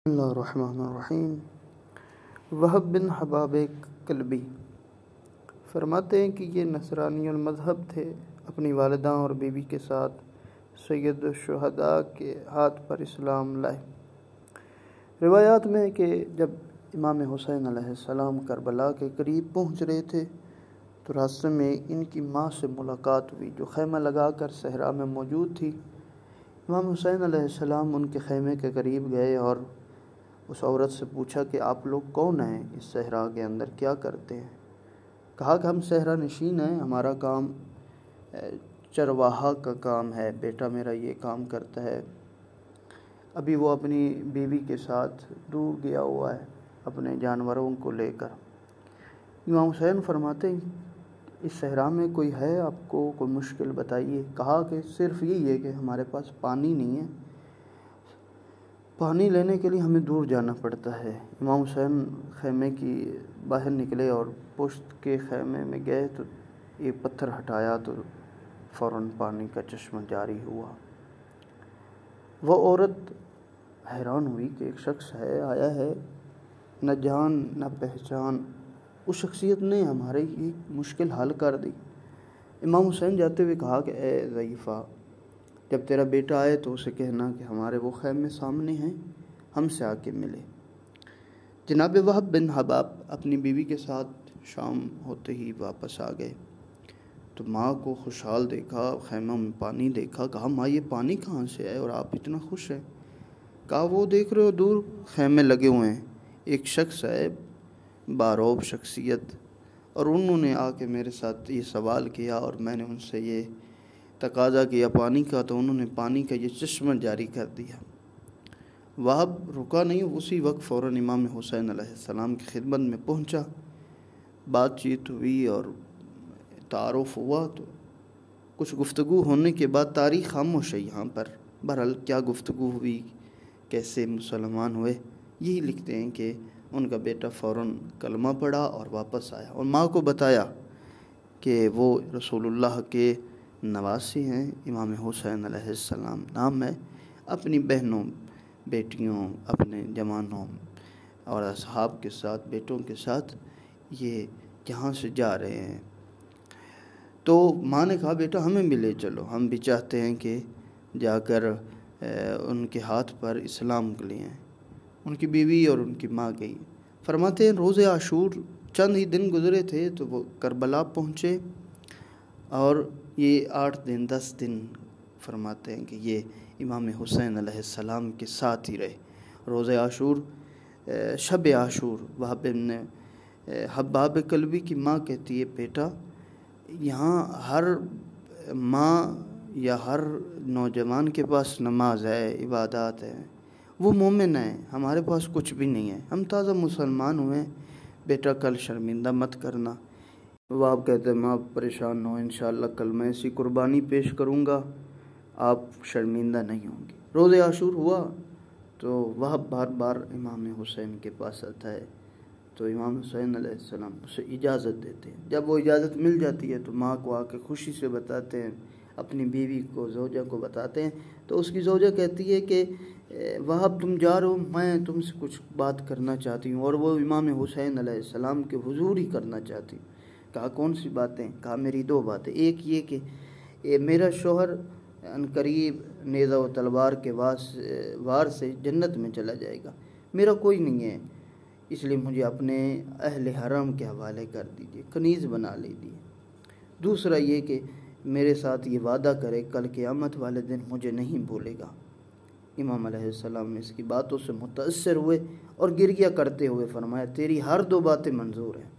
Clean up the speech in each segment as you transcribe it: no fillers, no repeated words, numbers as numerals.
اللہ الرحمن الرحیم۔ وہب بن حباب کلبی فرماتے ہیں کہ یہ نصرانی المذہب تھے، اپنی والدہ اور بیوی کے ساتھ سید الشہداء کے ہاتھ پر اسلام لائے۔ روایات میں ہے کہ جب امام حسین علیہ السلام کربلا کے قریب پہنچ رہے تھے تو راستے میں ان کی ماں سے ملاقات ہوئی جو خیمہ لگا کر صحرا میں موجود تھی۔ امام حسین علیہ السلام ان کے خیمے کے قریب گئے اور اس عورت سے پوچھا کہ آپ لوگ کون ہیں، اس صحرا کے اندر کیا کرتے ہیں؟ کہا کہ ہم صحرا نشین ہیں، ہمارا کام چرواہا کا کام ہے، بیٹا میرا یہ کام کرتا ہے۔ ابھی وہ اپنی بیوی کے ساتھ دور گیا ہوا ہے اپنے جانوروں کو لے کر۔ امام حسین فرماتے ہیں اس صحرا میں کوئی ہے آپ کو کوئی مشکل بتائیے۔ کہا کہ صرف یہی ہے کہ ہمارے پاس پانی نہیں ہے، پانی لینے کے لیے ہمیں دور جانا پڑتا ہے۔ امام حسین خیمے کی باہر نکلے اور پشت کے خیمے میں گئے تو ایک پتھر ہٹایا تو فوراً پانی کا چشمہ جاری ہوا۔ وہ عورت حیران ہوئی کہ ایک شخص ہے، آیا ہے، نہ جان نہ پہچان، اس شخصیت نے ہماری ایک مشکل حل کر دی۔ امام حسین جاتے ہوئے کہا کہ اے ضعیفہ، جب تیرا بیٹا آئے تو اسے کہنا کہ ہمارے وہ خیمے سامنے ہیں، ہم سے آ کے ملے۔ جناب وہب بن حباب اپنی بیوی کے ساتھ شام ہوتے ہی واپس آ گئے تو ماں کو خوشحال دیکھا، خیمہ میں پانی دیکھا۔ کہا ماں یہ پانی کہاں سے آئے اور آپ اتنا خوش ہیں؟ کہا وہ دیکھ رہے ہو دور خیمے لگے ہوئے ہیں، ایک شخص ہے باروب شخصیت، اور انہوں نے آ کے میرے ساتھ یہ سوال کیا اور میں نے ان سے یہ تقاضا کیا پانی کا، تو انہوں نے پانی کا یہ چشمہ جاری کر دیا۔ وہب رکا نہیں، اسی وقت فوراً امام حسین علیہ السلام کی خدمت میں پہنچا، بات چیت ہوئی اور تعارف ہوا۔ تو کچھ گفتگو ہونے کے بعد تاریخ خاموش ہے یہاں پر، بہرحال کیا گفتگو ہوئی، کیسے مسلمان ہوئے، یہی لکھتے ہیں کہ ان کا بیٹا فوراً کلمہ پڑھا اور واپس آیا اور ماں کو بتایا کہ وہ رسول اللہ کے نواسی ہیں، امام حسین علیہ السلام نام ہے، اپنی بہنوں بیٹیوں اپنے جوانوں اور اصحاب کے ساتھ بیٹوں کے ساتھ یہ یہاں سے جا رہے ہیں۔ تو ماں نے کہا بیٹا ہمیں بھی لے چلو، ہم بھی چاہتے ہیں کہ جا کر ان کے ہاتھ پر اسلام کے لیے۔ ان کی بیوی اور ان کی ماں گئی۔ فرماتے ہیں روز عاشور چند ہی دن گزرے تھے تو وہ کربلا پہنچے اور یہ 8 دن 10 دن فرماتے ہیں کہ یہ امام حسین علیہ السلام کے ساتھ ہی رہے۔ روز عاشور شب عاشور وہب بن حباب کلبی کی ماں کہتی ہے بیٹا یہاں ہر ماں یا ہر نوجوان کے پاس نماز ہے، عبادات ہے، وہ مومن ہے، ہمارے پاس کچھ بھی نہیں ہے، ہم تازہ مسلمان ہوئے، بیٹا کل شرمندہ مت کرنا۔ وہ آپ کہتے ہیں ماں پریشان نہ ہو، انشاءاللہ کل میں ایسی قربانی پیش کروں گا، آپ شرمندہ نہیں ہوں گے۔ روز عاشور ہوا تو وہ بار بار امام حسین کے پاس آتا ہے تو امام حسین علیہ السلام اسے اجازت دیتے ہیں۔ جب وہ اجازت مل جاتی ہے تو ماں کو آ کے خوشی سے بتاتے ہیں، اپنی بیوی کو زوجہ کو بتاتے ہیں تو اس کی زوجہ کہتی ہے کہ وہب تم جا رہے ہو، میں تم سے کچھ بات کرنا چاہتی ہوں، اور وہ امام حسین علیہ السلام کے حضور ہی کرنا چاہتی ہوں۔ کہا کون سی باتیں؟ کہا میری 2 باتیں، ایک یہ کہ میرا شوہر عنقریب نیزہ و تلوار کے وار سے جنت میں چلا جائے گا، میرا کوئی نہیں ہے، اس لیے مجھے اپنے اہل حرم کے حوالے کر دیجئے، کنیز بنا لیجئے۔ دوسرا یہ کہ میرے ساتھ یہ وعدہ کرے کل قیامت والے دن مجھے نہیں بھولے گا۔ امام علیہ السلام نے اس کی باتوں سے متاثر ہوئے اور گریہ کرتے ہوئے فرمایا تیری ہر 2 باتیں منظور ہیں۔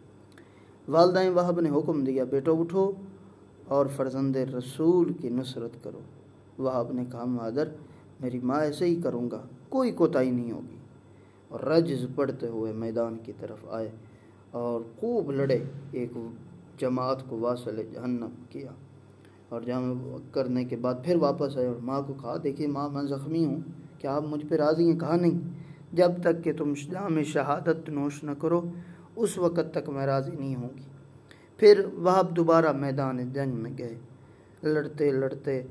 والدہ وہب نے حکم دیا بیٹا اٹھو اور فرزند رسول کی نصرت کرو۔ وہب نے کہا مادر میری ماں ایسے ہی کروں گا، کوئی کوتاہی نہیں ہوگی، اور رجز پڑھتے ہوئے میدان کی طرف آئے اور خوب لڑے، ایک جماعت کو واصل جہنم کیا، اور جمع کرنے کے بعد پھر واپس آئے اور ماں کو کہا دیکھیے ماں میں زخمی ہوں، کیا آپ مجھ پہ راضی ہیں؟ کہا نہیں، جب تک کہ تم جام شہادت نوش نہ کرو اس وقت تک میں راضی نہیں ہوں گی۔ پھر وہب دوبارہ میدان جنگ میں گئے، لڑتے لڑتے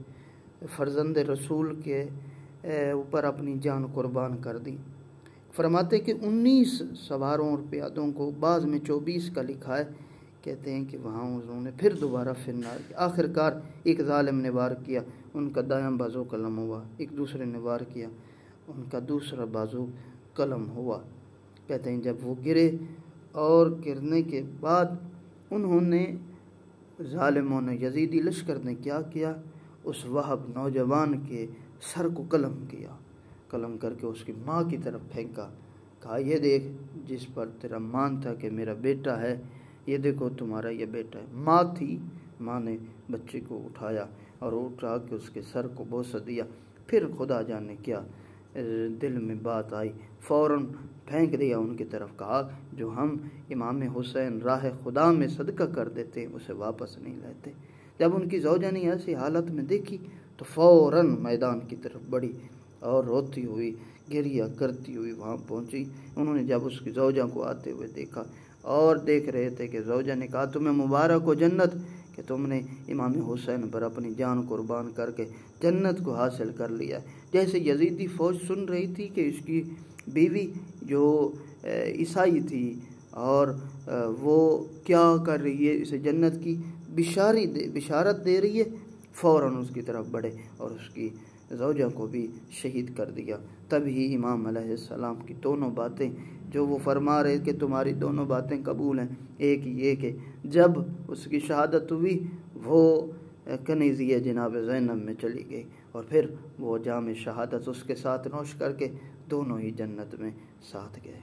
فرزند رسول کے اوپر اپنی جان قربان کر دی۔ فرماتے کہ 19 سواروں اور پیادوں کو، بعض میں 24 کا لکھا ہے، کہتے ہیں کہ وہاں انہوں نے پھر دوبارہ فنار کیا۔ آخر کار ایک ظالم نے وار کیا، ان کا دایاں بازو قلم ہوا، ایک دوسرے نے وار کیا، ان کا دوسرا بازو قلم ہوا۔ کہتے ہیں جب وہ گرے اور گرنے کے بعد انہوں نے، ظالموں نے، یزیدی لشکر نے کیا کیا، اس وہب نوجوان کے سر کو قلم کیا، قلم کر کے اس کی ماں کی طرف پھینکا، کہا یہ دیکھ جس پر تیرا مان تھا کہ میرا بیٹا ہے، یہ دیکھو تمہارا یہ بیٹا ہے۔ ماں تھی، ماں نے بچے کو اٹھایا اور اٹھا کے اس کے سر کو بوسہ دیا۔ پھر خدا جانے کیا دل میں بات آئی، فوراً پھینک دیا ان کی طرف، کہا جو ہم امام حسین راہ خدا میں صدقہ کر دیتے ہیں اسے واپس نہیں لیتے۔ جب ان کی زوجہ نے ایسی حالت میں دیکھی تو فوراً میدان کی طرف بڑھی اور روتی ہوئی، گریہ کرتی ہوئی وہاں پہنچی۔ انہوں نے جب اس کی زوجہ کو آتے ہوئے دیکھا اور دیکھ رہے تھے کہ زوجہ نے کہا تمہیں مبارک ہو جنت کہ تم نے امام حسین پر اپنی جان قربان کر کے جنت کو حاصل کر لیا۔ جیسے یزیدی فوج سن رہی تھی کہ اس کی بیوی جو عیسائی تھی اور وہ کیا کر رہی ہے، اسے جنت کی بشارت دے رہی ہے، فوراً اس کی طرف بڑھے اور اس کی زوجہ کو بھی شہید کر دیا۔ تب ہی امام علیہ السلام کی دونوں باتیں جو وہ فرما رہے کہ تمہاری دونوں باتیں قبول ہیں، ایک یہ کہ جب اس کی شہادت ہوئی وہ کنیزیہ جناب زینب میں چلی گئی اور پھر وہ جام شہادت اس کے ساتھ نوش کر کے دونوں ہی جنت میں ساتھ گئے۔